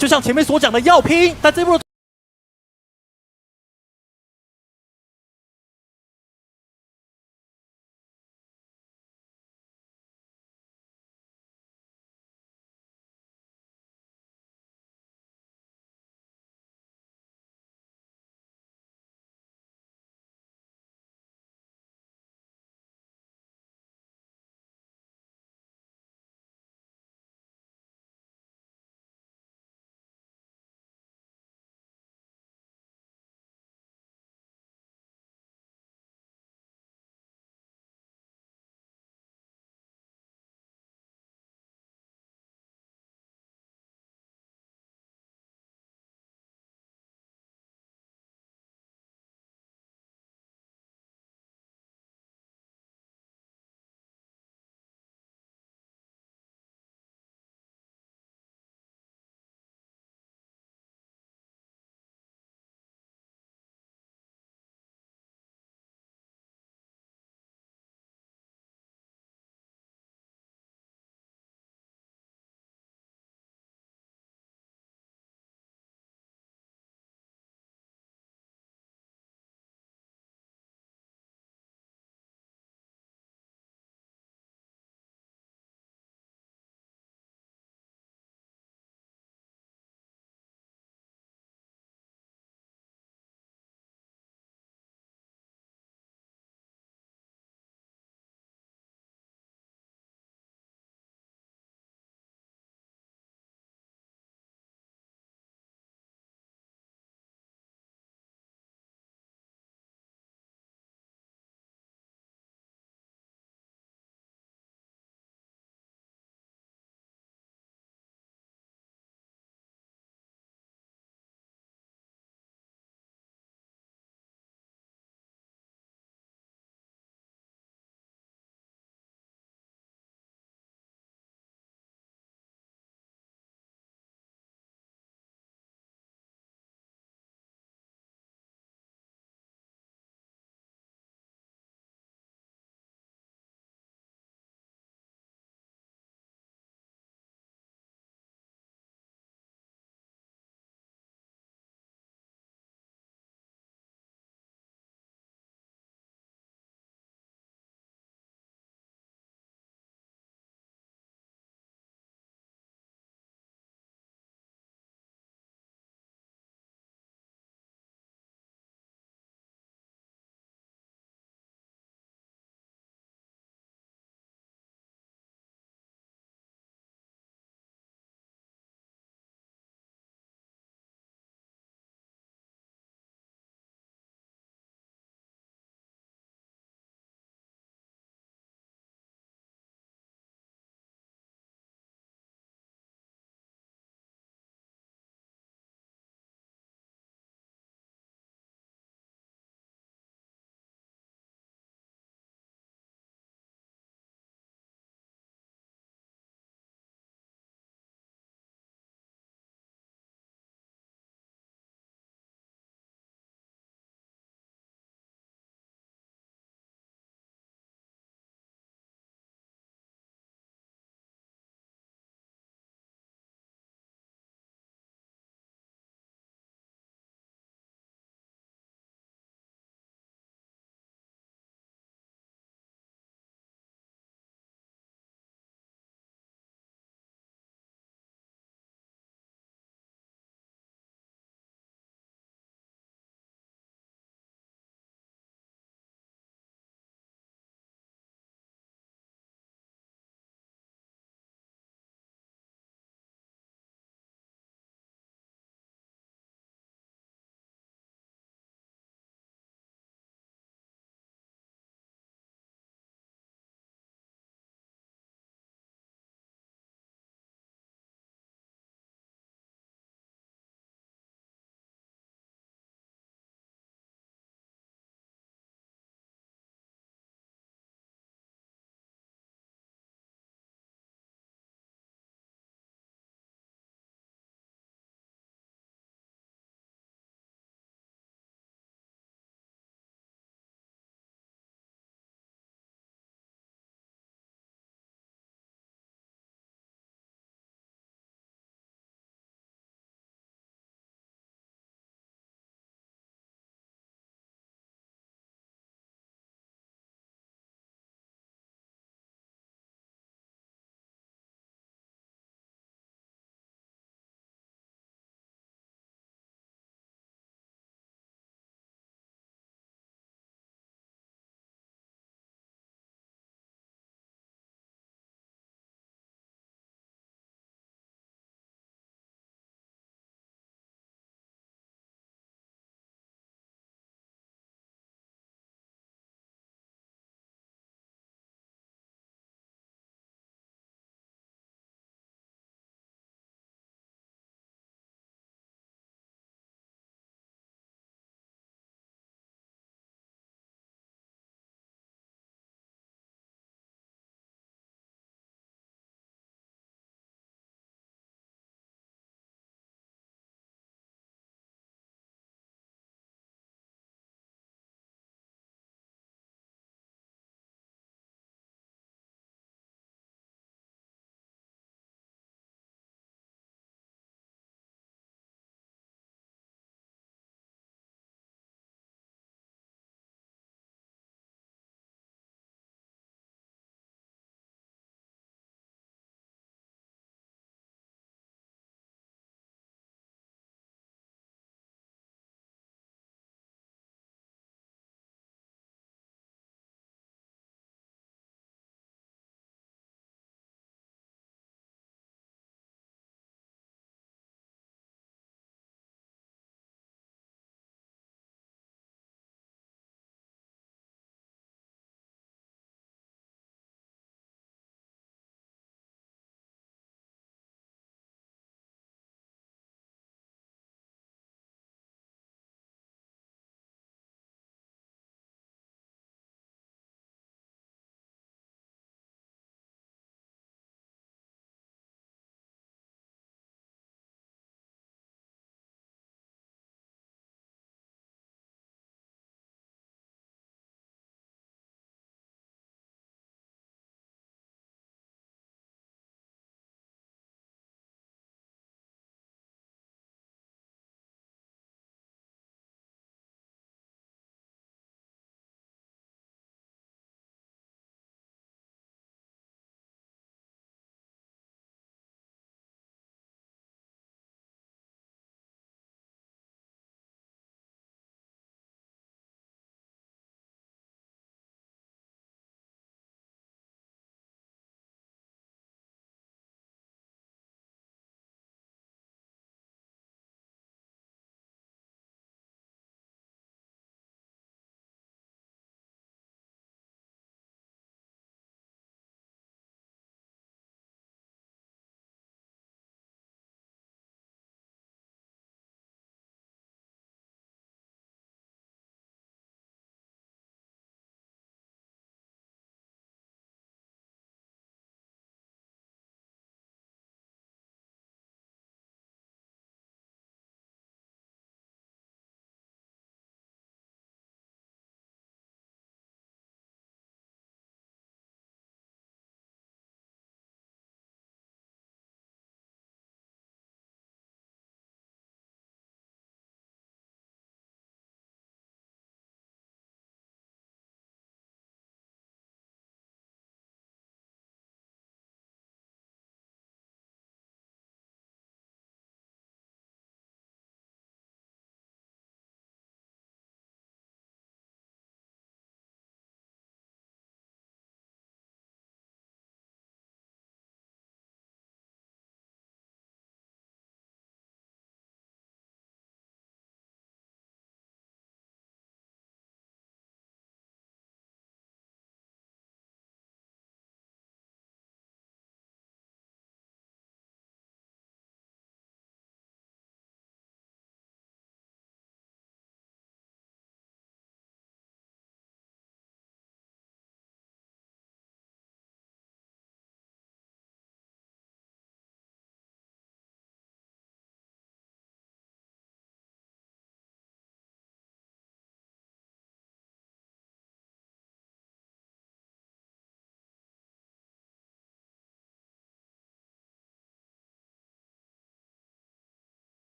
就像前面所讲的要拼，但这波。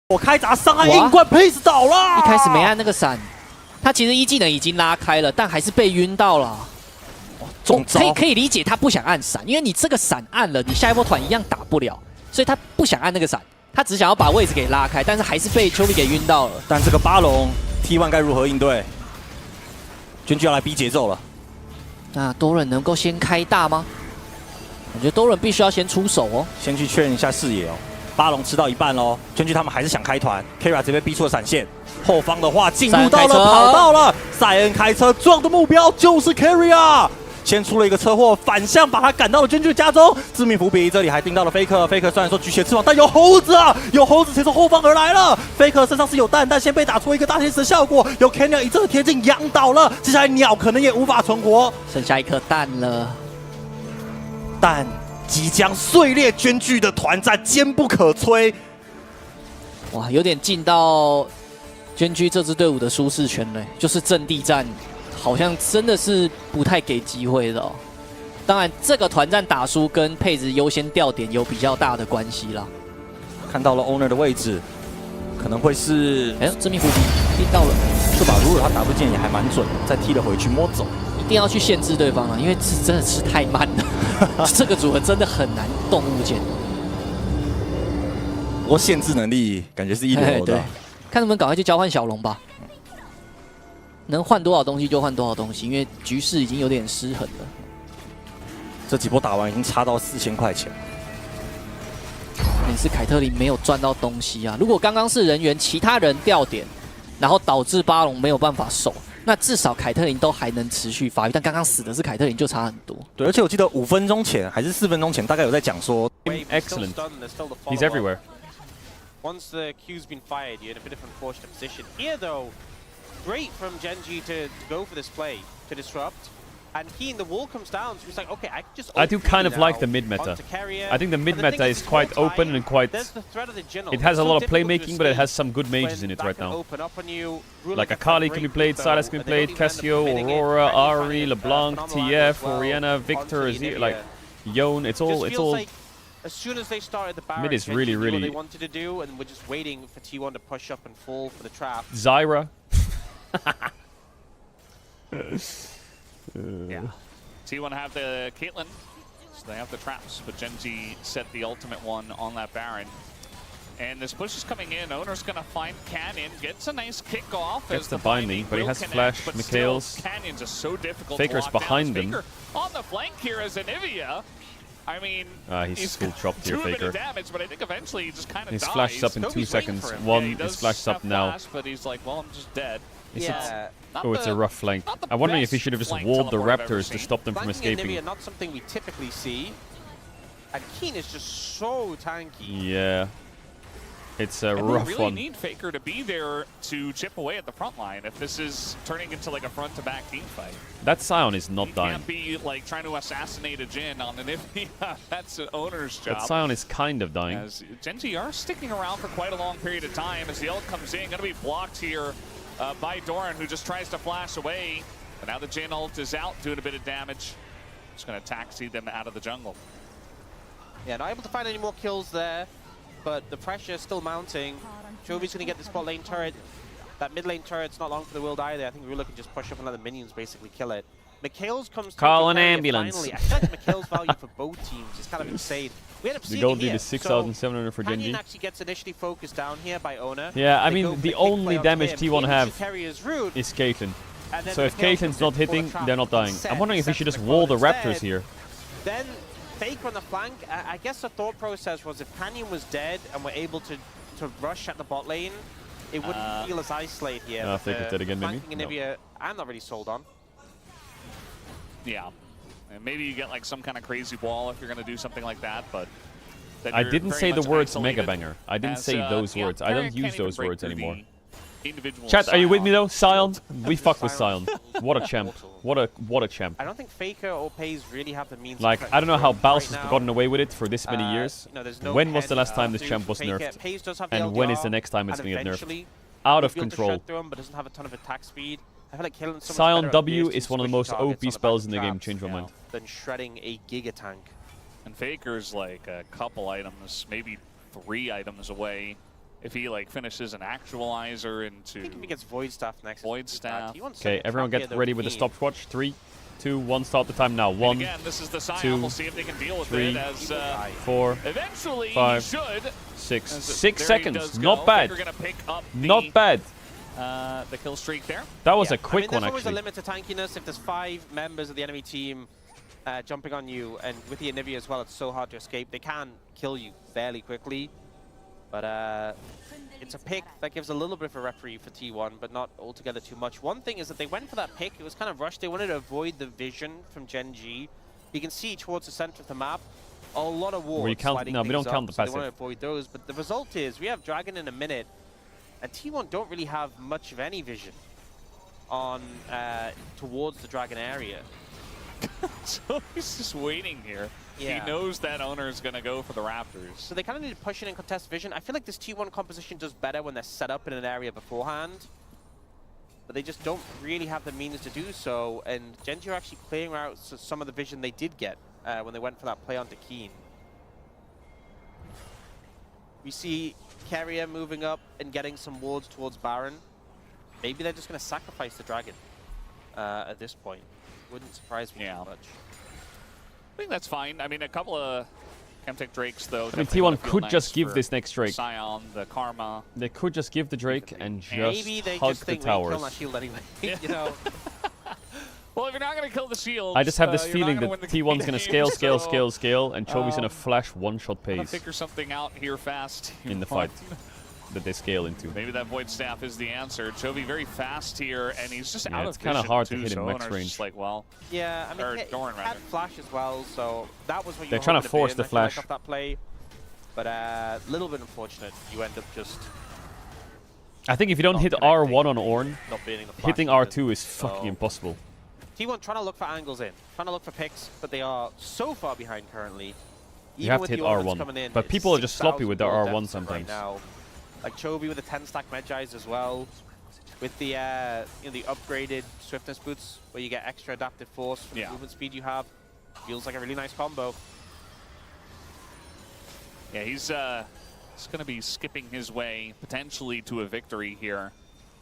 我开闸上岸硬灌 ，Pace 倒了。一开始没按那个闪，他其实一技能已经拉开了，但还是被晕到了。中招可以理解他不想按闪，因为你这个闪按了，你下一波团一样打不了，所以他不想按那个闪，他只想要把位置给拉开，但是还是被丘比给晕到了。但这个巴龙 T1 该如何应对？娟居要来逼节奏了。那多人能够先开大吗？我觉得多人必须要先出手哦，先去确认一下视野哦。巴龙吃到一半喽，娟居他们还是想开团 ，Kira 直接逼出了闪现。后方的话进入到了，跑到了，塞恩开车撞的目标就是 Kira。先出了一个车祸，反向把他赶到了娟居的家中，致命伏笔。这里还盯到了 Faker，Faker 虽然说举起了翅膀，但有猴子啊，有猴子谁从后方而来了 ？Faker 身上是有弹，但先被打出一个大天使的效果，有 Canyon 一阵的贴近压倒了，接下来鸟可能也无法存活，剩下一颗蛋了，但即将碎裂娟居的团战坚不可摧。哇，有点进到娟居这支队伍的舒适圈嘞，就是阵地战。好像真的是不太给机会的哦。当然，这个团战打输跟配置优先掉点有比较大的关系啦。看到了 Owner 的位置，可能会是致命伏笔盯到了。这把如果他打不见也还蛮准的，再踢了回去摸走。一定要去限制对方了，因为这真的是太慢了。这个组合真的很难动物件。不过限制能力感觉是一流的。看能不能赶快去交换小龙吧。能换多少东西就换多少东西，因为局势已经有点失衡了。这几波打完已经差到4000块钱。也是凯特琳没有赚到东西啊！如果刚刚是人员，其他人掉点，然后导致巴龙没有办法守，那至少凯特琳都还能持续发育。但刚刚死的是凯特琳，就差很多。对，而且我记得5分钟前还是4分钟前，大概有在讲说 ，Excellent, he's everywhere. Once the Q's been fired, you're in a bit of an unfortunate position. Here, though. Great from Genji to go for this play to disrupt, and the wall comes down, so he's like, okay, I can just. I do kind of like the mid meta. I think the mid meta is quite open and quite. It has a lot of playmaking, but it has some good mages in it right now. Like Akali can be played, Sylas can be played, Cassio, Aurora, Ahri, LeBlanc, TF, Orianna, Victor, like Yone. It's all. As soon as they started the Baron, mid is really what they wanted to do, and we're just waiting for T1 to push up and fall for the trap. Zyra. Yeah. T1 have the Caitlyn, so they have the traps, but Genji set the ultimate one on that Baron. And this push is coming in. Owner's gonna find Canyon, gets a nice kick off. Gets the binding, but he has flash. Mikhail's. Canyons are so difficult. Faker's behind them. Faker on the flank here as Anivia. I mean, he's full chopped here, Faker. Damage, but I think eventually he just kind of He's dies. flashed up in 2 seconds. One is flashed up now. Flash, but he's like, well, I'm just dead. Oh, it's a rough flank. I'm wondering if he should have just walled the Raptors to stop them from escaping. Anivia, not something we typically see. And Keen is just so tanky. Yeah. It's a rough really one. Need Faker to be there to chip away at the front line if this is turning into like a front-to-back team fight. That Sion is not dying. Can't be like trying to assassinate a Jhin on an Anivia. That's an owner's job. That Sion is kind of dying. As Genji are sticking around for quite a long period of time as the ult comes in, gonna be blocked here by Doran, who just tries to flash away. But now the Jhin ult is out, doing a bit of damage. Just gonna taxi them out of the jungle. Yeah, not able to find any more kills there. But the pressure is still mounting. Jovi's going to get the spot lane turret. That mid lane turret's not long for the world either. I think Rula can just push up and let the minions basically kill it. Mikhail's comes through. Call an ambulance. Finally. I feel like Mikhail's value for both teams is kind of insane. We end up seeing the gold it here. lead is 6,700 for Genji. Canyon actually gets initially focused down here by Owner. Yeah, I mean, the only damage T1 have is Caitlyn. So if Caitlyn's not hitting, they're not dying. I'm wondering if we should just wall the Raptors here. Then Faker on the flank, I guess the thought process was if Canyon was dead and we're able to rush at the bot lane, it wouldn't feel as isolated here. Faker dead again, maybe? Anivia, I'm not really sold on. Yeah. And maybe you get like some kind of crazy wall if you're going to do something like that, but... I didn't say the words Mega Banger. I didn't say those words. I don't use those words anymore. Chat, are you with me though? Sion? We fuck with Sion. What a champ. What a champ. I don't think Faker or Pays really have the means. Like, I don't know how Baus has gotten away with it for this many years. When was the last time this champ was nerfed? And when is the next time it's going to get nerfed? Out of control. Sion W is one of the most OP spells in the game, change my mind. Than shredding a Giga Tank. And Faker's like a couple items, maybe 3 items away if he like finishes an actualizer into I think if he gets Void Staff next. Void Staff. Okay, everyone get ready with the stopwatch. 3, 2, 1, start the time now. 1, again, this is the Scion. 2, We'll see if they can deal with 3, it as 4, eventually 5, he should. 6. As 6 there he seconds. does Not go. bad. Faker gonna pick up Not bad. the kill streak there. That was a I quick mean, one, there's always a actually. limit to tankiness. If there's 5 members of the enemy team jumping on you, and with the Anivia as well, it's so hard to escape. They can kill you fairly quickly, but it's a pick that gives a little bit of a reprieve for T1, but not altogether too much. One thing is that they went for that pick. It was kind of rushed. They wanted to avoid the vision from Gen G. You can see towards the center of the map a lot of wards. We count, sliding no, we things don't count up, the so passive. they want to avoid those, but the result is we have Dragon in a minute, and T1 don't really have much of any vision on towards the Dragon area. So he's just waiting here. Yeah. He knows that owner is going to go for the Raptors. So they kind of need to push in and contest vision. I feel like this T1 composition does better when they're set up in an area beforehand, but they just don't really have the means to do so, and Gen G are actually clearing out some of the vision they did get when they went for that play onto Keen. We see Keria moving up and getting some wards towards Baron. Maybe they're just going to sacrifice the Dragon at this point. Wouldn't surprise me too much. I think that's fine. I mean, a couple of Chemtech Drakes, though. I mean, T1 could just give this next Drake. Scion, the Karma. They could just give the Drake and just Maybe they hug just the think we towers. kill my shield anyway. You know. Well, if you're not going to kill the shield, I just have this feeling that T1's going to scale, scale, so, scale, scale, and Chovy's going to flash one-shot Gonna pace figure something out here fast. in the fight that they scale into. Maybe that Void Staff is the answer. Chovy very fast here, and he's just out of it's kind of vision, hard too, to hit in so max Owner's range. just like, well, Yeah, I mean, Or it Doran, had rather. flash as well, so that was what you They're were trying to hoping force bid, the I feel like, flash. off that play, but a little bit unfortunate. You end up just I think if you don't not hit connecting, R1 on Ornn, not beating the flash. hitting even. R2 is fucking So, impossible. T1 trying to look for angles in, trying to look for picks, but they are so far behind currently. You Even have with to hit the ordnance R1, coming in, but it's people are just sloppy 6,000 with their gold R1 deficit sometimes. Right now. Like Chovy with the 10-stack Medjais as well, with the the upgraded swiftness boots, where you get extra adaptive force from the movement speed you have. Feels like a really nice combo. yeah, he's going to be skipping his way potentially to a victory here.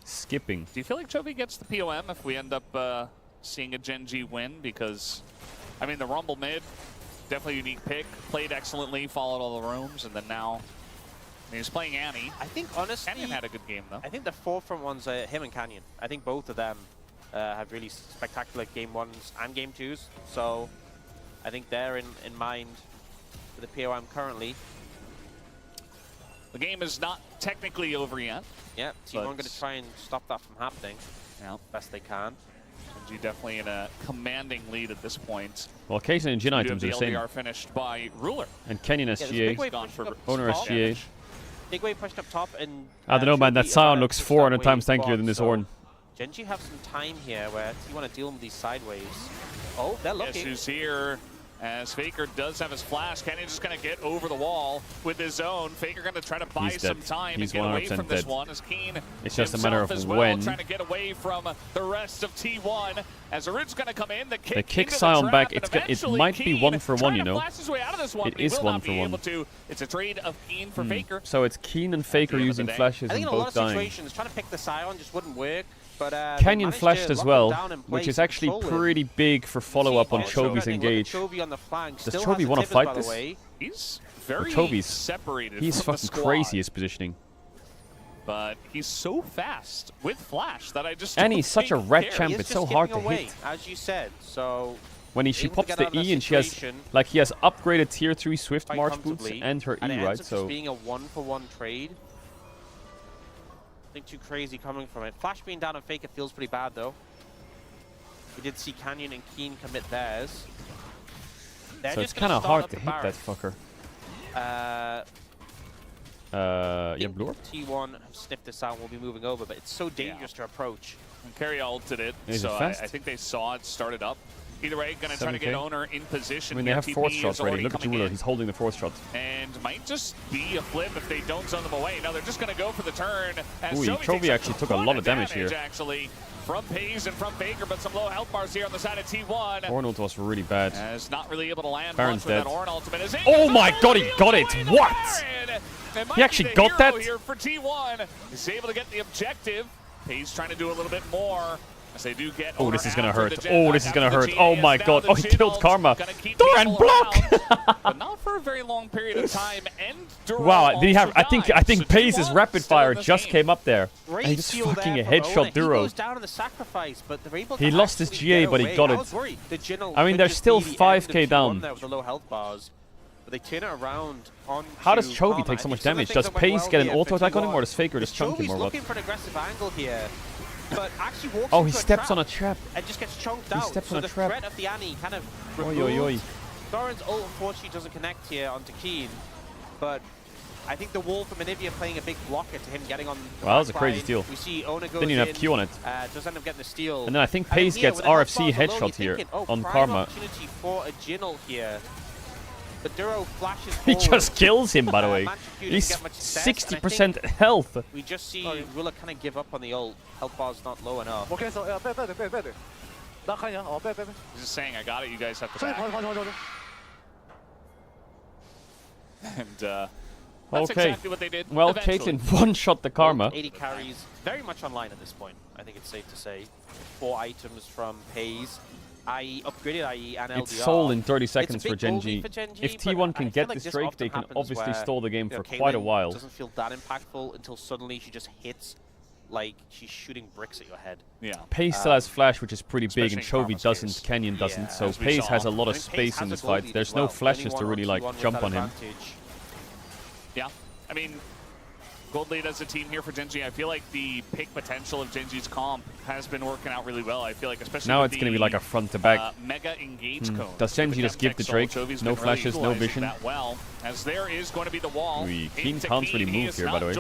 Skipping. Do you feel like Chovy gets the POM if we end up seeing a Gen G win? Because, I mean, the Rumble mid, definitely a unique pick. Played excellently, followed all the rooms, and then now he's playing Annie. I think, honestly, Canyon had a good game, though. I think the forefront ones are him and Canyon. I think both of them have really spectacular game 1s and game 2s. So I think they're in mind for the POM currently. The game is not technically over yet. Yeah, T1 going to try and stop that from happening best they can. Gen G definitely in a commanding lead at this point. Well, Kaizen and Jin You items have are the the same. LDR finished by Ruler. And Kenyon there's a SGA. big wave Gone pushing for up Owner top. SGA. Big wave pushed up top, and I don't know, man. That Chovy Scion are looks pushed 400 that times wave tankier than this so Ornn. Gen G have some time here where you want to deal with these sideways. Oh, they're looking. Issues here as Faker does have his flash. Kenny just going to get over the wall with his own. Faker going to try to buy He's some dead. time He's and get away 100% from this dead. one as Keen It's just a matter of as well, when. trying to get away from the rest of T1 as Arud's going to come in. The kick kick into Scion the back. trap, and It eventually might be Keen 1 for 1, trying you to know. flash his way out of this one, It but he is will 1 not for be 1. able to. It's a trade of Keen for Faker. So it's Keen and Faker the end of using the day. flashes I think and in a lot both of dying. situations, trying to pick the Scion just wouldn't work. But Canyon flashed as well, which is actually pretty big for follow-up on Chovy's engage. Chovy on the flank. Does Still Chovy has want the to Tivers, fight by the this? way. He's very Chovy's- separated He's from the fucking squad, crazy, his positioning. but he's so fast with flash that I just And don't he's such a think red cares. champ, He is it's just so hard to skipping away, hit. as you said. So When she able to pops get the out of that E and she has, situation like, he has upgraded tier 3 Swift quite March boots comfortably, and her and it E, ends right? up So just being a 1-for-1 trade. Nothing too crazy coming from it. Flash being down on Faker feels pretty bad though. We did see Canyon and Keen commit theirs. They're so just it's gonna kind of start hard up to the hit that Baron. fucker. I Yeah, think Blur? T1 have sniffed this out and will be moving over, but it's so dangerous to approach. And Carry ulted it, Is it so fast? I think they saw it started up. Either way, going to try to get Owner in position. I mean, they have fourth shots ready. Look at Jeweler. He's holding the fourth shot. And might just be a flip if they don't zone them away. No, they're just going to go for the turn. Ooh, Chovy actually took a lot of damage here. Actually, from Paze and from Faker, but some low health bars here on the side of T1. Ornult was really bad. As not really able to land. Baron's dead. Oh my god, he got it! What? He actually got that? Here for T1. He's able to get the objective. Paze trying to do a little bit more. As they do get this is gonna hurt. Oh, this is gonna hurt. Oh my god. Oh, he killed Karma. Doran block! But not for a very long period of time. And wow, did he have? I think Paze's rapid fire just came up there. And he just fucking headshot Duro. He lost his GA, but he got it. I mean, they're still 5k down. They turn it around on. How does Chovy take so much damage? Does Paze get an auto attack on him, or does Faker just chunk him, or what? Looking for an aggressive angle here, but actually walks oh, he steps on a trap. And just gets chunked out. He steps on a trap. So the threat of the Annie kind of removes. Doran's ult unfortunately doesn't connect here onto Keen, but I think the wall from Anivia playing a big blocker to him getting on. Well, that was a crazy steal. We see Owner goes Didn't even have Q on it. Does end up getting the steal. And then I think Paze gets RFC headshot here on Karma. Opportunity for a Jingle here. But Duro flashes he just kills him, by the way. He's 60% health. We just see Ruler kind of give up on the ult. Health bar's not low enough. He's just saying, I got it, you guys have to back. And that's exactly what they did. Well, Caitlyn one-shot the Karma. 80 carries, very much online at this point, I think it's safe to say. 4 items from Paze. IE, upgraded IE and LDR. It's sold in 30 seconds for Gen.G. If T1 can get this Drake, they can obviously stall the game for quite a while. Doesn't feel that impactful until suddenly she just hits like she's shooting bricks at your head. Yeah. Paze still has flash, which is pretty big, and Chovy doesn't, Canyon doesn't, so Paze has a lot of space in this fight. There's no flashes to really like jump on him. Yeah, I mean, Gold Lead as a team here for Gen.G. I feel like the pick potential of Gen.G's comp has been working out really well. I feel like especially now it's going to be like a front to back. Mega engage cone. Does Gen.G just give the Drake? No flashes, no vision. That well, as there is going to be the wall. Keen can't really move here, by the way.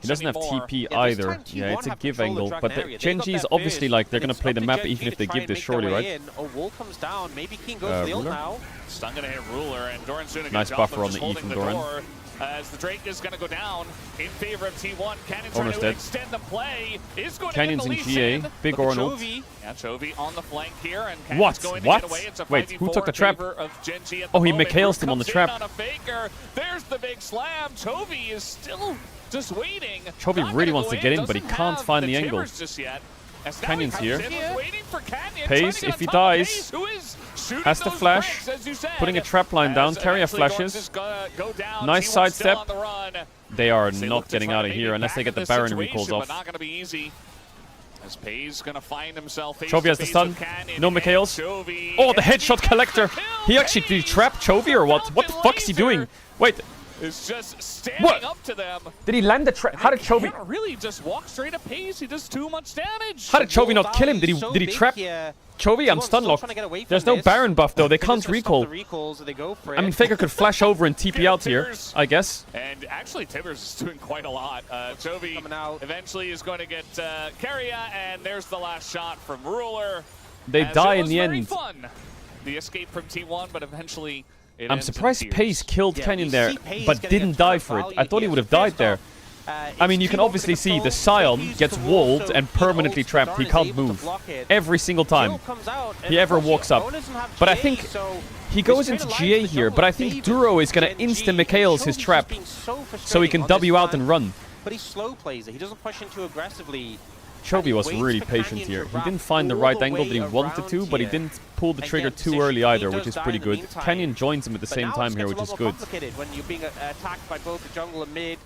He doesn't have TP yeah, either. Yeah, it's a give angle, but Gen.G is obviously like they're going to play the map even if they give this shortly, right? A wall comes down. Maybe Keen goes for the ult now. Stun going to hit Ruler, and Doran soon. Nice buffer on the E from Doran. As the Drake is going to go down in favor of T1. Canyon trying to extend the play. Is going Canyon's to in GA. Big Oran ult. Yeah, Chovy on the flank here. And what? Going to get away. It's a wait, who took the trap? Oh, he McHale's him on the trap. On there's the big slam. Chovy is still just waiting. Chovy really wants to get in, but he can't find the angle. Just yet. Canyon's here. Canyon, Paze, if he dies, has to flash, putting a trap line down, Carrier flashes. Nice sidestep. They are not getting out of here unless they get the Baron recalls off. Not going to be easy. As Paze going to find himself. Chovy has the stun. No McHale's. Oh, the headshot collector. He actually did he trap Chovy or what? What the fuck is he doing? Wait. Is just standing up to them. Did he land the trap? How did Chovy really just walk straight at Paze? He does too much damage. How did Chovy not kill him? Did he trap Chovy? I'm stun locked. There's no Baron buff though. They can't recall. I mean, Faker could flash over and TP out here, I guess. And actually, Tibbers is doing quite a lot. Chovy eventually is going to get Carrier, and there's the last shot from Ruler. They die in the end. Fun. The escape from T1, but eventually. I'm surprised Paze killed Canyon there, but didn't die for it. I thought he would have died there. I mean, you can obviously see the Scion gets walled and permanently trapped. He can't move every single time he ever walks up. But I think he goes into GA here, but I think Duro is going to insta-McHale's his trap so he can W out and run. But he slow plays it. He doesn't push in too aggressively. Chovy was really patient here. He didn't find the right angle that he wanted to, but he didn't pull the trigger too early either, which is pretty good. Canyon joins him at the same time here, which is good.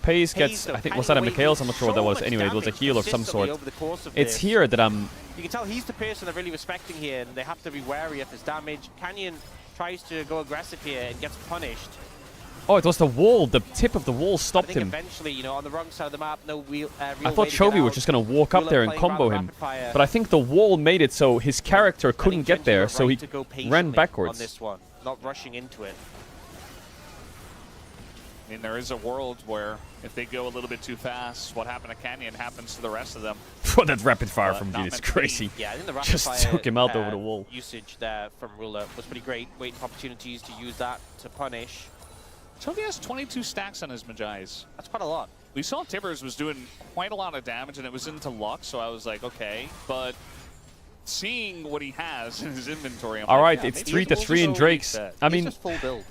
Paze gets, I think, was that a McHale's? I'm not sure what that was. Anyway, it was a heal of some sort. It's here that I'm... You can tell he's the person they're really respecting here, and they have to be wary of his damage. Canyon tries to go aggressive here and gets punished. Oh, it was the wall. The tip of the wall stopped him. Eventually, you know, on the wrong side of the map, no real I thought Chovy was just going to walk up there and combo him. But I think the wall made it so his character couldn't get there, so he ran backwards. On this one, not rushing into it. I mean, there is a world where if they go a little bit too fast, what happened to Canyon happens to the rest of them. For that rapid fire from Jin is crazy. Yeah, I think the rapid Just fire, took him out over the wall. Usage there from Ruler was pretty great. Waiting for opportunities to use that to punish. Chovy has 22 stacks on his Magi's. That's quite a lot. We saw Tibbers was doing quite a lot of damage, and it was into luck, so I was like, okay. But seeing what he has in his inventory, I'm All like, right, yeah, it's maybe 3-3 in Drake's. I He's mean, just full build.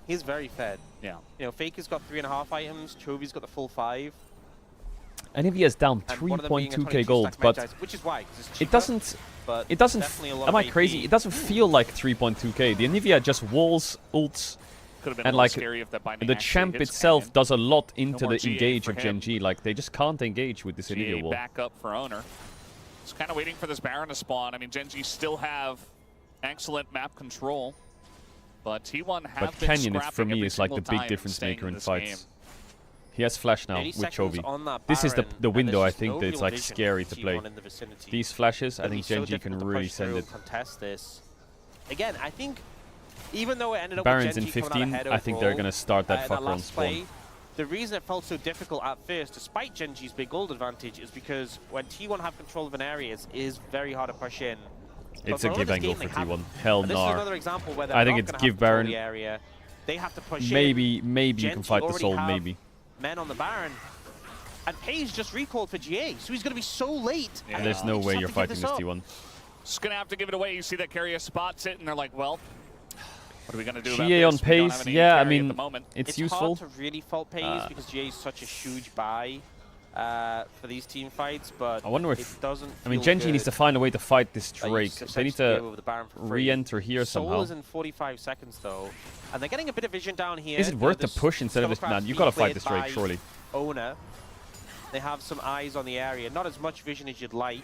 He's very fed. Yeah. You know, Faker's got 3.5 items. Chovy's got the full 5. Anivia's down And one of them being a 3.2k 22 gold, stack but Magi's, which is why, 'cause it's it cheaper, doesn't. but It doesn't. definitely a lot Am of I crazy? AP. It doesn't feel like 3.2k. The Anivia just walls, ults, Could have been and a little like scary if that binding the actually champ hits itself Canyon. does a lot into more the GA engage for of him. Gen G. Like they just can't engage with this GA Anivia wall. back up for Owner. Just kind of waiting for this Baron to spawn. I mean, Gen G still have excellent map control, but T1 have But been Canyon, scrapping for me, every is like the single big time difference staying maker in this fights. game. He has flash now 80 with seconds Chovy. on that This is the Baron, and window there's I just no think that's real like vision scary for to play. T1 in the vicinity. These flashes, I It'll think be so Gen G difficult can to really push send through it. and contest this. Again, I think even though it ended up Baron's with in Gen G coming out 15. ahead I think they're overall, gonna start that in that fucker on last spawn. play, the reason it felt so difficult at first, despite Gen G's big gold advantage, is because when T1 have control of an area, it is very hard to push in. But It's a for give this and go game, for they haven't. T1. Hell And this is no. another example where they're I think not it's gonna give have control of Baron. the area. They have to push in. Maybe you Gen can G fight the already soul. have Maybe. Men on the Baron. And Page just recalled for GA, so he's going to be so late. Yeah. and There's they no just way have you're to give fighting this up. T1. Just gonna have to give it away. You see that Carrier spots it, and they're like, well, what are we gonna do about GA this? on We don't pace, have any yeah, I carry at mean, the moment. it's useful. Hard to really fault Page because GA is such a huge buy for these team fights, but I wonder if- it doesn't I mean, feel Gen G needs to good find a way to fight this that you Drake. They need essentially to go over the Baron for free. re-enter here Soul somehow. is in 45 seconds though, and they're getting a bit of vision down here. Is it You know, worth the this push instead of this? Nah, Shuttlecraft's you being gotta fight played this Drake, by surely. Owner. They have some eyes on the area, not as much vision as you'd like.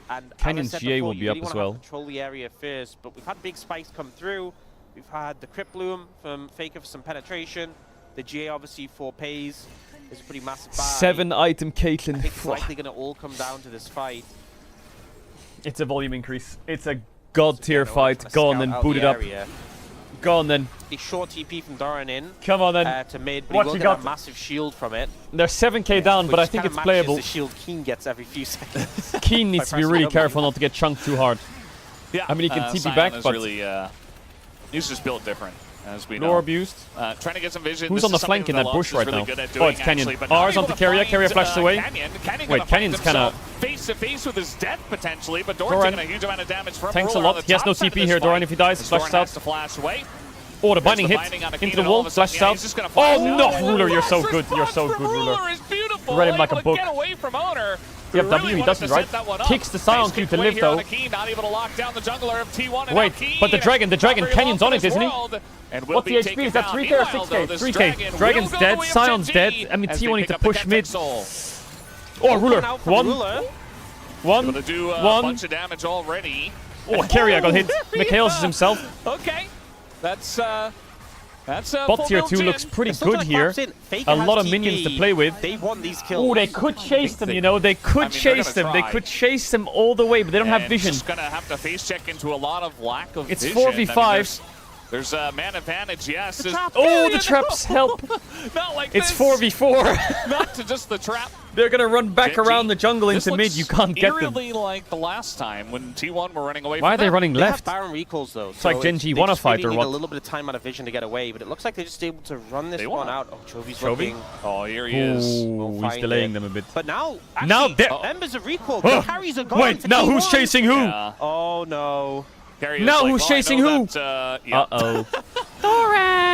And Canyon's as I said GA before, will you be up really as wanna have well. Control the area first, but we've had big spikes come through. We've had the Crypt Bloom from Faker for some penetration. The GA obviously for Pays is a pretty massive buy. 7-item I Caitlyn. think it's likely going to all come down to this fight. It's a volume increase. It's a god tier Again, fight. trying to Go on scout then, out boot the it up. area. Go on then. The short TP from Doran in Come on then. to mid, but What he will you get got? a massive shield from it. They're 7k down, but which I think kinda it's matches playable. the shield Keen gets every few seconds. Keen needs to be pressing really W. careful not to get chunked too hard. Yeah, I mean, he can TP Sion back, is but- really, he's just built different, as we Lore know. abused. Trying to get some vision. Who's This on the is something flank in that that Velox bush is right really now? good at Oh, doing, it's Canyon. actually, but not R's able onto to Carrier. find, Carrier flashes away. Canyon Wait, gonna find Canyon's kinda- himself face to face with his death potentially, but Doran Doran taking a huge amount of damage from tanks a Ruler on lot. the He has top no side of TP this here. Doran, fight. if he dies, As flashes Doran out. has to flash away. Oh, the There's binding the hit binding on a into Keen, the and all wall. of a sudden, Flashes yeah, out. he's just gonna fly Oh down. no, Ruler, you're so Last good. You're so response good, from Ruler. is beautiful. Read him like Able a to book. Get away from Owner. Yeah, Really W, he wanted doesn't, to right? set that one up. Kicks the Sion Face Q kicked to away live, here on though. a Keen, not able to lock down the jungler of T1. And Wait, now Keen, but the dragon, not very Canyon's long on for it, this isn't he? world, and will What's be the HP? taken Is that down. 3k or Meanwhile, though, 6k? this 3k. dragon Dragon's will go dead. the way of Sion's Gen dead. G I mean, as T1 they need pick to up the push Kenton mid. Soul. Oh, Ruler. Out from One. Ruler. Able to One. do a One. bunch of damage already. Oh, Carrier got hit. Mikhails is himself. Okay, that's a Bot tier full 2 build looks in. pretty They're still good gonna here. collapse in. Faker A has lot of TP. minions to play with. They want these kills. Oh, they could chase them, they- you know. They could I mean, they're chase gonna them. They try. could chase them all the way, but they don't have And vision. Just gonna have to face check into a lot of lack of It's vision. 4v5. There's a man advantage, yes. There's- Oh, the traps help. Not like It's this. 4v4. Not to just the trap. They're going to run back Gen G. around the jungle This into mid. looks You can't get them. eerily like the last time when T1 were running away Why are from they them. running They have left? Baron recalls though. It's like Gen G they wanna just fight really or need what? a little bit of time out of vision to get away, but it looks like they're just able to run this They one wanna. out. Oh, Chovy's Chovy? looking. Oh, here he is. We'll Ooh, he's find delaying it. them a bit. But now, Now actually, they're- members of recall. Oh, The carries are gone. Wait, for now who's T1. chasing who? Yeah. Oh no. Carry is Now like, who's well, I chasing know who? that, yeah. Uh-oh.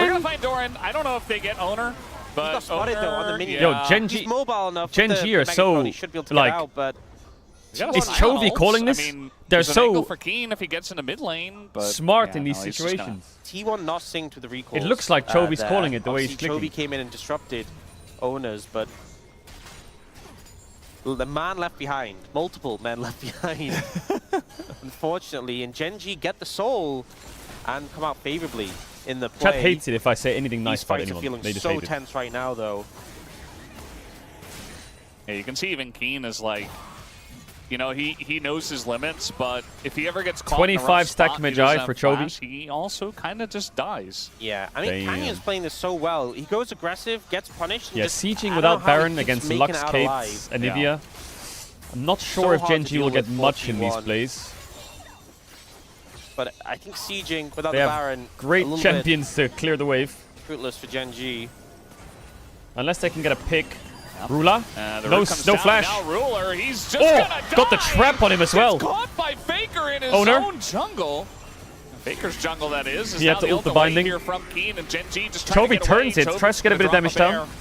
We're gonna find Doran. I don't know if they get Owner, but He got spotted though on the Owner, minion. Yo, yeah. Gen He's G. mobile enough. Gen with the G are Megaphone, so, he should be able to like- get out, but They got a Is lot of Chovy ults. calling this? I mean, They're there's an so angle for Keen if he gets in the mid lane, but Smart yeah, in these no, he's just gonna- situations. T1 not synced with the recalls. It looks like Chovy's there. calling it the way he's Obviously, clicking. Chovy came in and disrupted owners, but the man left behind, multiple men left behind. Unfortunately, and Gen G get the soul and come out favorably in the play. Chat hates it if I say anything nice These about fights are anyone. feeling They just so hate it. tense right now, though. Yeah, you can see even Keen is like You know, he knows his limits, but if he ever gets caught 25 in the rough stack spot, Magi he doesn't for have Chovy. flash, he also kind of just dies. Yeah, I mean, Damn. Canyon's playing this so well. He goes aggressive, gets punished. And Yeah, just, sieging I without don't know how he Baron keeps against making Lux, it out Kate, alive. Anivia. I'm not sure So if hard to Gen.G deal will get with much in these 4v1. plays. But I think sieging without They the have Baron, great a little champions to clear the wave. bit fruitless for Gen.G. Unless they can get a pick. Rula? The No, root comes no down, flash. Now Ruler, he's just Oh, gonna die. got the trap on him as well. Gets caught by Faker in his Owner. own jungle. Faker's jungle, that is. He had to ult the binding. Here from Keen and Gen.G just trying Chovy to get away. turns it, Chovy's tries to get a bit of gonna damage drop a down. bear.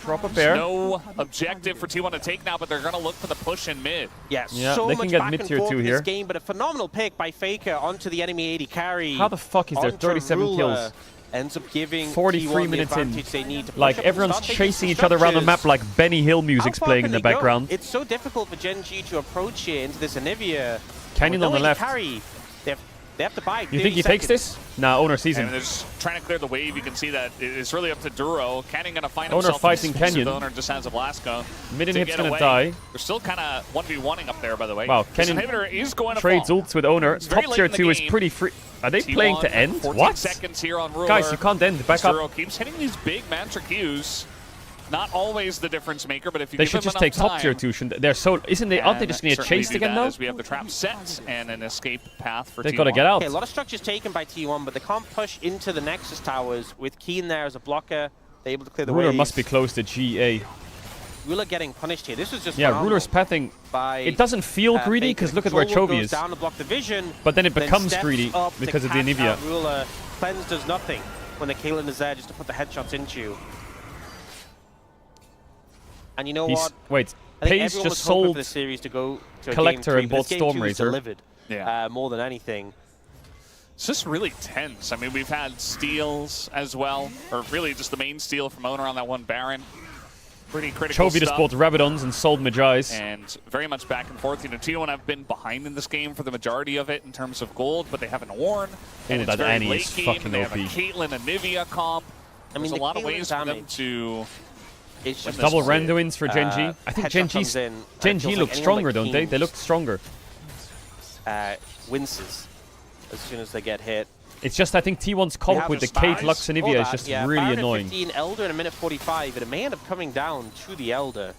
Drop a bear. No objective for T1 to take now, but they're going to look for the push in mid. Yeah, Yeah, so they much can get back and mid-tier forth 2 in here. this game, but a phenomenal pick by Faker onto the enemy AD carry. How the fuck is there onto 37 Ruler. kills? Ends up giving 43 T1 the minutes in. advantage they need to push Like up and everyone's start taking chasing some each other around the structures. map like Benny Hill music's How far playing can in the they go? background. It's so difficult for Gen.G to approach here into this Anivia. Canyon With on the no left. Carry, they have to buy. You think he takes this? Nah, Owner sees And him. they're just trying to clear the wave. You can see that it's really up to Duro. Canyon going to find Owner himself fighting in space with Canyon. Owner just has a blast gun. Mid to inhib's get gonna away. die. They're still kind of 1v1ing up there, by the way. Wow, This Canyon inhibitor is going to Trades fall. ults with Owner. It's very Top late tier in the 2 is game. pretty free. Are they T1, playing to end? 14 What? seconds here on Ruler. Guys, you can't end. Back Duro up. keeps hitting these big Mantra Qs. Not always the difference maker, but if you They give should them just take enough top tier time, 2. Shouldn't they're so. Isn't they? Aren't they and just going to get certainly chased do again that now? as we have the trap set and an escape path for They've T1. got to get out. Okay, a lot of structures taken by T1, but they can't push into the Nexus towers. With Keen there as a blocker, they're able to clear the Ruler waves. must be close to GA. Ruler getting punished here. This was just Yeah, phenomenal Ruler's pathing. by It doesn't feel greedy Faker. because look at where Control Chovy goes is. down to block the vision, But then it then becomes steps greedy up to because of the catch Anivia. out Ruler. Cleanse does nothing when the Caitlyn is there just to put the headshots into you. And you know what? Wait, I think Pace everyone just was hoping sold for the series to go to a Collector game 3, and but bought this game 2 was Stormrazor. delivered Yeah. more than anything. It's just really tense. I mean, we've had steals as well, or really just the main steal from Owner on that one Baron. Pretty critical Chovy just stuff. bought Rabadons and sold Magi's. And very much back and forth. You know, T1 have been behind in this game for the majority of it in terms of gold, but they have an Ornn. And it's that very Annie late is game. fucking They have a OP. Caitlyn, Anivia comp. I mean, There's a the lot of Caitlyn ways for them damage, to... it's just Double this Randuins for Gen.G. I think headshot Gen.G comes in, and it Gen.G feels look like anyone stronger, like don't they? They Keen's, look stronger. winces as soon as they get hit. It's just I think T1's We comp have with the the Kate, Spies. Lux, and All Anivia is that, just yeah, really Baron at annoying. 15, Elder in a minute 45, and it may end up coming down to the Elder.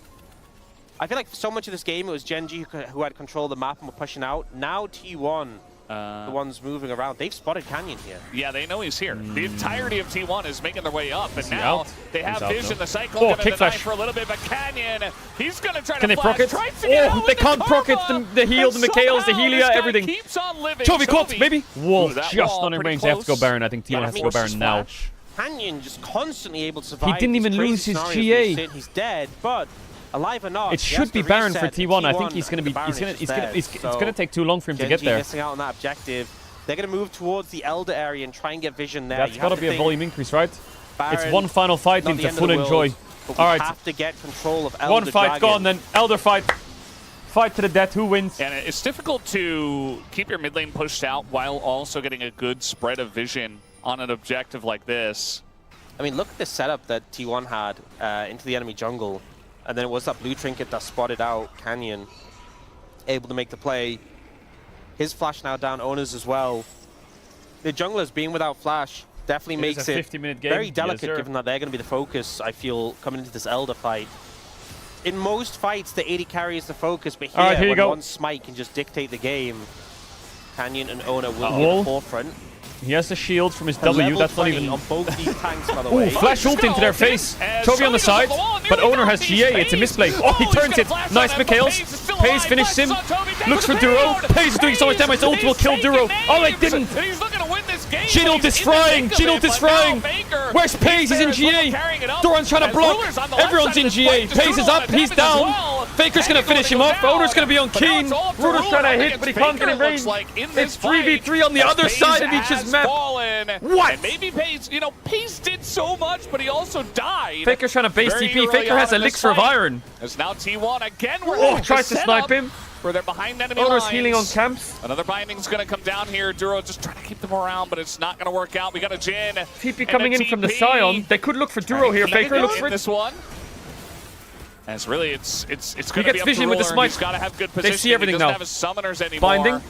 I feel like so much of this game it was Gen.G who had control of the map and were pushing out. Now T1, the ones moving around, they've spotted Canyon here. Yeah, they know he's here. The entirety of T1 is making their way up, and he now out? they have He's out, vision. though. The cycle Oh, going to kick deny flash. for a little bit, but Canyon, he's going to try Can to they flash. proc it? Tries to get out Oh, with they the can't proc it. Karma. The heal, the And Mikhails, the somehow Helia, this guy everything. keeps on living. Chovy caught, maybe? Whoa, Ooh, that just wall on in pretty range. They have to go close. Baron. I think T1 Yeah, has to go forces Baron now. flash. Canyon just constantly able to survive. didn't these even crazy lose his scenarios GA. we sit. He's dead, but alive or not, It he has should be to Baron for reset, and T1. I think he's going to be. the Baron He's going is to. just there. It's So going to take too long for him to Gen.G get there. missing out on that objective. They're going to move towards the Elder area and try and get vision there. That's You got have to be a think volume increase, right? Baron, It's one final fight not the into end of full the world, enjoy. but we All right, have to get control of Elder one fight Dragon. gone, then Elder fight. Fight to the death. Who wins? And it's difficult to keep your mid lane pushed out while also getting a good spread of vision on an objective like this. I mean, look at the setup that T1 had into the enemy jungle. And then it was that blue trinket that spotted out Canyon. Able to make the play. His flash now down, Owner's as well. The junglers being without flash definitely It is makes a it 50-minute game. very Yes, delicate, sir. given that they're going to be the focus, I feel, coming into this Elder fight. In most fights, the AD carry is the focus, but here, All right, here you when go. one smite can just dictate the game, Canyon and Owner will be Uh-oh. at the forefront. He has the shield from his A W. level That's not 20 even. on both these tanks, by the Ooh, way. flash ult into their face. Chovy on the side, but Owner has GA. It's a misplay. Oh, he turns it. Nice Mikhails. Pace finished him. Looks for Duro. Pace is doing so much damage. Ult will kill Duro. Oh, it didn't. He's looking to win this game. Jin ult is frying. Jin ult is frying. Where's Pace? He's in GA. Doran's trying to block. Everyone's in GA. Pace is up. He's down. Faker's going to finish him off. Owner's going to be on Keen. Ruler's trying to hit, but he can't get in range. It's 3v3 on the other side of each's map. What? And maybe Pace, you know, Pace did so much, but he also died. Faker's trying to base Very TP. early Faker on has in this Elixir of fight. Iron. It's now T1 again. We're Oh, tries to snipe him. Where they're behind enemy Owner's lines. healing on camps. Another binding's going to come down here. Duro just trying to keep them around, but it's not going to work out. We got a Jin. TP and coming a in from the TP. Scion. They could look for Duro here. Trying to Faker looks get for it. this one. As really, it's going He to be gets up vision to with the Ruler. smite. He's got to have good They positioning. see everything he doesn't now. have his summoners anymore. Binding. And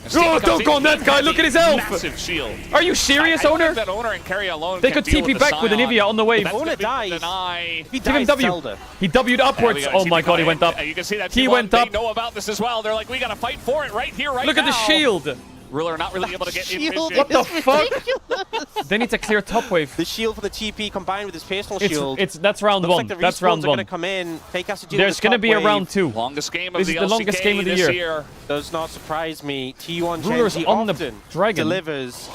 Oh, Steve don't comes go in, on that he guy. has Look a at his elf. Massive shield. Are you serious, I don't Owner? think that Owner and Carry alone They can could deal TP with back with an Scion. Anivia on the wave. That's Owner gonna be dies. deny. He Give him dies, W. Zelda. He W'd upwards. Yeah, we got Oh my TP god, he by, went up. and you can see that He T1, went up. They know about this as well. They're like, we got to fight for it right here, right Look now. at the shield. Ruler not really able to get in Shield vision. What the fuck? They need to clear top wave. The shield for the TP combined with his personal shield. That's round Looks one. like the That's round respawns are going one. to come in. Fake has to deal There's with the gonna top be a wave. round two. Longest game of This the is the longest LCK game of the this year. Does not surprise me. T1 Ruler's Genji on the often dragon. delivers.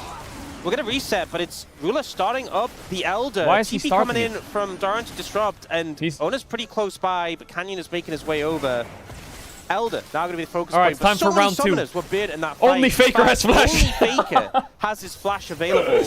We're going to reset, but it's Ruler starting up the Elder. Why is he TP starting coming in it? from Doran to disrupt, and Owner's pretty close by, but Canyon is making his way over. Elder now going to be the focus All right, point. time but so for round many two. summoners were bid in that fight. Only Faker has flash. Only Faker has his flash available.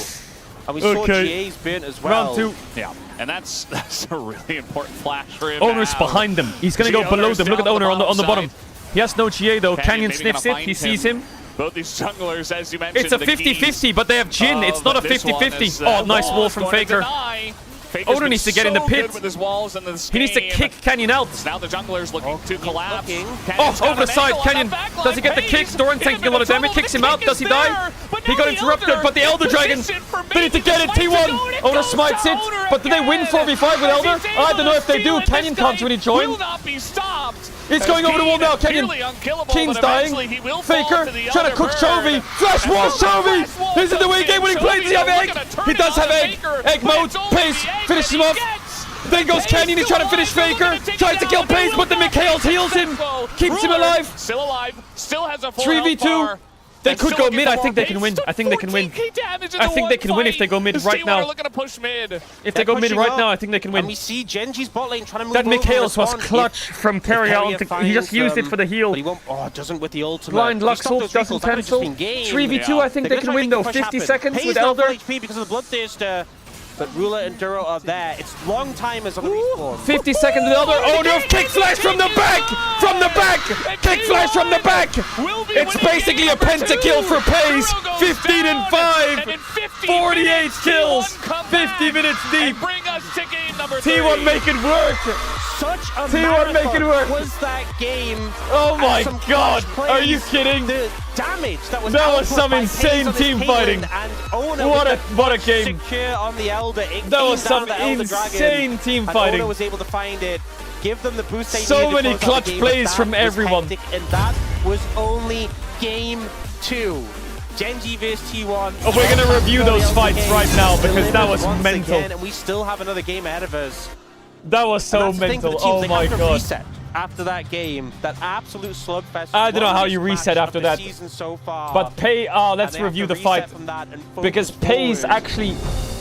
And we saw Okay. GA's bid as well. Round two. Yeah, and that's a really important flash for him. to Owner's have. behind them. He's gonna go See, below Owner's them. Look at down Owner on the bottom. side. He has no GA though. Canyon maybe sniffs gonna it. He find sees him. Both these junglers, as you mentioned, It's a the 50-50, keys but they have Jin. It's not a of this one 50-50. is, Oh, nice wall is from going to Faker. deny. Faker's Owner been needs to get in the so pit. good with his walls in this He needs to game. kick Canyon out. Now the jungler's looking to collapse. looking. Canyon's Oh, got over the an side, angle on Canyon. that backline. Does he get the kick? Pays. Doran's He's in taking a lot of trouble. damage. Kicks The him out. kick Does he is die? there, but He now got the interrupted, Elder but the Elder in Dragon. position for They need to maybe get it. the smites are going. T1. It Owner goes smites to it. Owner But do they win again. 4v5 with Elder? He's able I don't know to if they steal do. it. Canyon This can't guy really join. will not be stopped. It's going over the wall now. Canyon. Nearly unkillable, Keen's but dying. eventually he will fall Faker to the trying to Elder cook Bird. Chovy. Flash And wall now the Chovy. flash wall This is the comes way in. game winning play. Does he have Chovy egg? looking to turn He does on have egg. Faker, Egg but mode. it's only Pace. the egg Finish that him he off. gets. Then goes Pace Canyon. He's still trying to finish alive. They're Faker. gonna take Tries it to down, kill but they Pace, will but the not. Mikhails heals him. Keeps him Ruler alive. Still alive. Still has a full 3v2. health bar. They And could still go looking mid. for I more think they pace. can win. I think they can win. 14k damage in I the think one they can win if fight. they go mid The right T1 now. are looking to push mid. If they They're go mid pushing right up, now, I think they can And win. we see Genji's bot lane trying to move That over and Mikhails was respond. clutch from Carrier. He just used it for the heal. But he won't, doesn't with the ultimate. Blind He Lux stopped Ult those doesn't recalls, that would've just cancel. been game. 3v2, Yeah. I think They're they gonna can try win to make though. the push 50 happen. seconds Hayes with down Elder. full HP because of the Bloodthirster. But Ruler and Duro are there. It's long timers on the respawn. 50 seconds with Elder. Owner of kick flash from the back! From the back! Kick flash from the back! It's basically a pentakill for Pace. 15 and 5. 48 kills. 50 minutes deep. Bring us to game number 3. T1 make it work. Such a T1 make it work. was that game. Oh And my some god. clutch Are you plays. kidding? The damage that was That was output some by insane Hayes on his team Caitlyn fighting. And Owner What a game. secure on the Elder. It That came was down some to the Elder insane Dragon, team and fighting. Owner was able to find it, give them the boost they So needed to many close out clutch the game, plays but from that was everyone. hectic, and that was only game 2. Genji vs T1. Oh, we're gonna review those fights right now because that was Once mental. again, and we still have another game ahead of us. That was so And that's the thing for mental. the teams, Oh they my have to god. reset after that game, that absolute slugfest. I don't know how you longest reset match after of the that. season so far. But let's And they have review to the reset fight. from that and focus Because Pace forward. actually,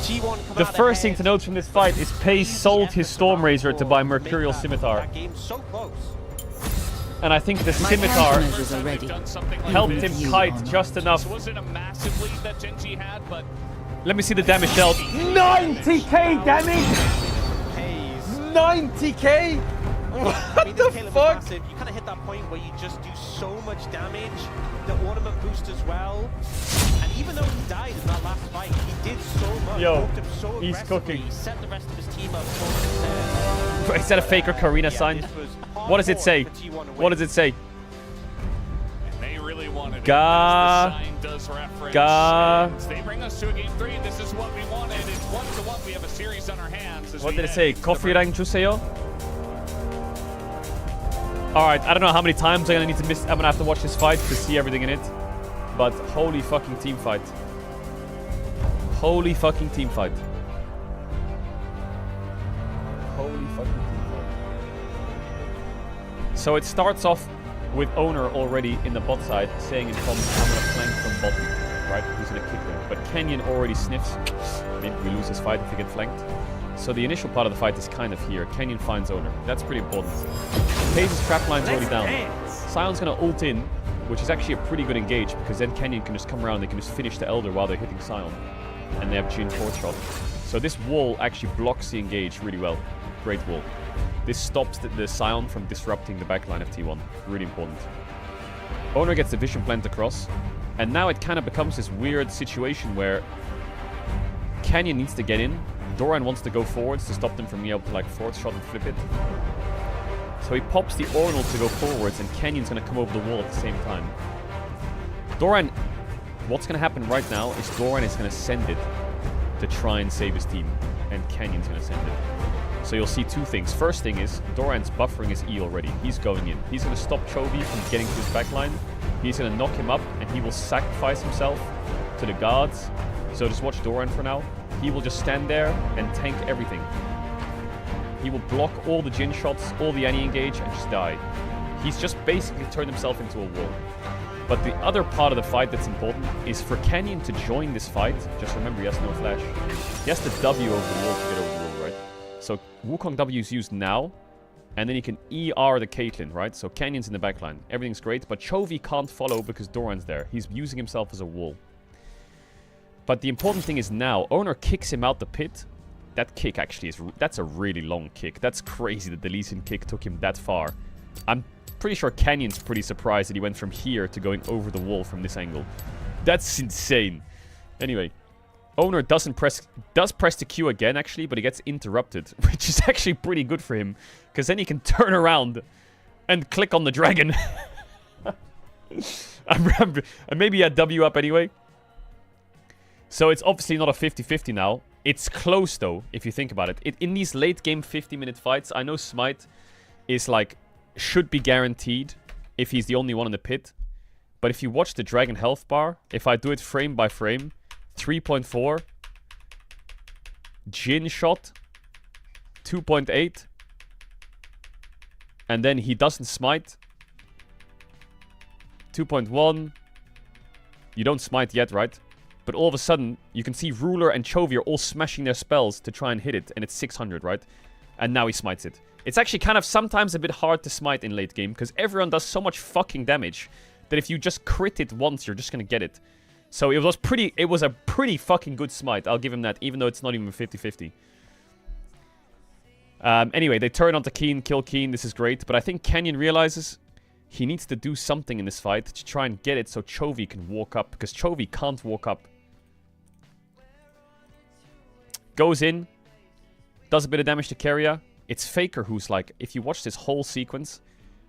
T1 come the out first thing ahead. to note from this fight is Pace sold his Storm Razor to buy Mercurial Scimitar. That game so close. And I think the My Scimitar countermeasures are ready. helped him kite just enough. It wasn't a massive lead that Genji had, but Let me see the damage dealt. 90k damage! Hayes. 90k? I What mean, the this Caleb was fuck? massive. You kind of hit that point where you just do so much damage. The ornament boost as well. And even though he died in that last fight, he did so much. Yo, Poked him so he's aggressively. cooking. He set the rest of his team up for Is that a Faker Karina sign? What does it say? What does it say? they really wanted Ga- it. The sign does reference. Ga- And they bring us to a game 3. This is what we wanted. It's 1-1. We have a series on our hands. as What we did it head say? into the Coffee break. Rang Chuseyo? Alright, I don't know how many times I'm gonna have to watch this fight to see everything in it. But holy fucking team fight. Holy fucking team fight. Holy fucking team fight. So it starts off with Owner already in the bot side saying in comments, I'm gonna flank from bottom, right? Who's gonna kick him? But Canyon already sniffs. Maybe we lose this fight if we get flanked. So the initial part of the fight is kind of here. Canyon finds Owner. That's pretty important. Page's trap line's already down. Sion's gonna ult in, which is actually a pretty good engage because then Canyon can just come around and they can just finish the Elder while they're hitting Sion. And they have Jin fourth shot. So this wall actually blocks the engage really well. Great wall. This stops the Sion from disrupting the backline of T1. Really important. Owner gets the vision plant across. And now it kind of becomes this weird situation where Canyon needs to get in. Doran wants to go forwards to stop them from being able to like fourth shot and flip it. So he pops the Ornal to go forwards, and Kenyon's going to come over the wall at the same time. Doran, what's going to happen right now is Doran is going to send it to try and save his team, and Kenyon's going to send it. So you'll see two things. First thing is, Doran's buffering his E already. He's going in. He's going to stop Chovy from getting to his backline. He's going to knock him up, and he will sacrifice himself to the guards. So just watch Doran for now. He will just stand there and tank everything. He will block all the Jhin shots, all the Annie engage, and just die. He's just basically turned himself into a wall. But the other part of the fight that's important is for Kenyon to join this fight. Just remember, he has no flash. He has to W over the wall to get over the wall, right? So Wukong W is used now, and then he can ER the Caitlyn, right? So Kenyon's in the backline. Everything's great, but Chovy can't follow because Doran's there. He's using himself as a wall. But the important thing is now, Oner kicks him out the pit. That kick actually is... That's a really long kick. That's crazy that the Lee Sin kick took him that far. I'm pretty sure Kenyon's pretty surprised that he went from here to going over the wall from this angle. That's insane. Anyway, Oner does press the Q again, actually, but he gets interrupted, which is actually pretty good for him, because then he can turn around and click on the dragon. And maybe he had W up anyway. So it's obviously not a 50-50 now. It's close, though, if you think about it. In these late-game 50-minute fights, I know Smite is, like, should be guaranteed if he's the only one in the pit. But if you watch the Dragon health bar, if I do it frame by frame, 3.4, Jhin shot, 2.8, and then he doesn't smite, 2.1, you don't smite yet, right? But all of a sudden, you can see Ruler and Chovy are all smashing their spells to try and hit it, and it's 600, right? And now he smites it. It's actually kind of sometimes a bit hard to smite in late game, because everyone does so much fucking damage that if you just crit it once, you're just gonna get it. So it was a pretty fucking good smite, I'll give him that, even though it's not even 50-50. Anyway, they turn onto Keen, kill Keen, this is great, but I think Kenyon realizes he needs to do something in this fight to try and get it so Chovy can walk up, because Chovy can't walk up. Goes in, does a bit of damage to Keria. It's Faker who's like, if you watch this whole sequence,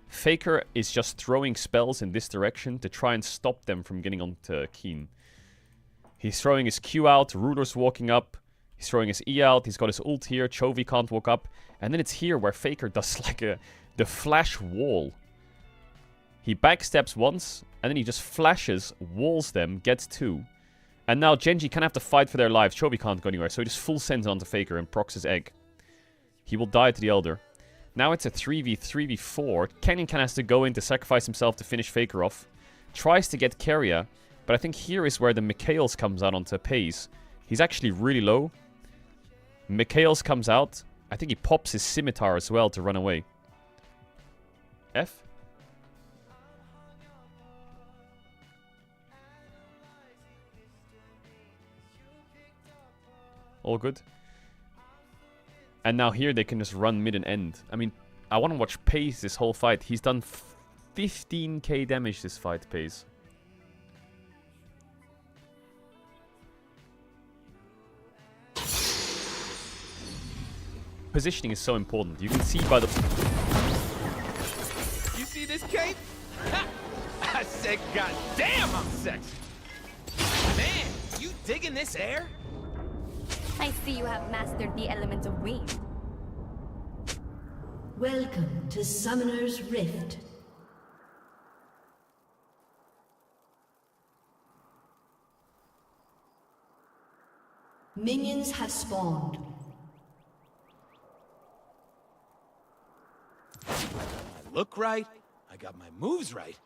Faker is just throwing spells in this direction to try and stop them from getting onto Keen. He's throwing his Q out, Ruler's walking up, he's throwing his E out, he's got his ult here, Chovy can't walk up, and then it's here where Faker does like the flash wall. He backsteps once, and then he just flashes, walls them, gets 2. And now Genji kind of have to fight for their lives. Chovy can't go anywhere, so he just full sends onto Faker and procs his egg. He will die to the Elder. Now it's a 3v4. Kenyon kind of has to go in to sacrifice himself to finish Faker off. Tries to get Keria, but I think here is where the Mikhails comes out onto Paze. He's actually really low. Mikhails comes out. I think he pops his Scimitar as well to run away. F? All good. And now here they can just run mid and end. I mean, I want to watch Paze this whole fight. He's done 15k damage this fight, Paze. Positioning is so important. You can see by the... You see this cape? I said, goddamn, I'm sexy. Man, you digging this air? I see you have mastered the element of wind. Welcome to Summoner's Rift. Minions have spawned. I look right, I got my moves right.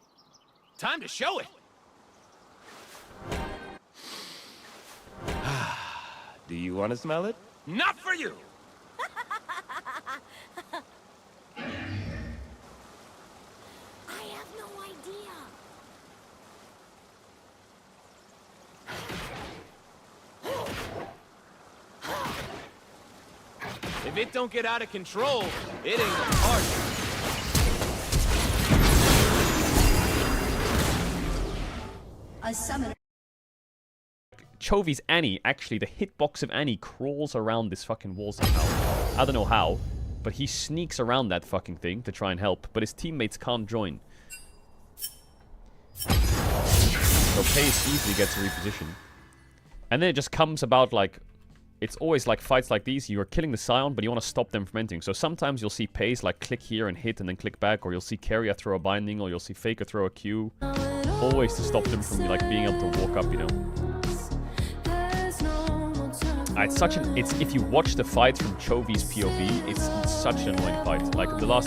Time to show it. Do you want to smell it? Not for you! I have no idea. If it don't get out of control, it ain't gonna hurt. A summoner. Chovy's Annie, actually, the hitbox of Annie crawls around this fucking wall somehow. I don't know how. but he sneaks around that fucking thing to try and help, but his teammates can't join. So Pace easily gets a reposition. And then it just comes about like, it's always like fights like these, you are killing the Scion, but you want to stop them from entering. So sometimes you'll see Pace like click here and hit and then click back, or you'll see Keria throw a binding, or you'll see Faker throw a Q. Always to stop them from like being able to walk up, you know. It's such an, if you watch the fight from Chovy's POV, it's such an annoying fight. Like the last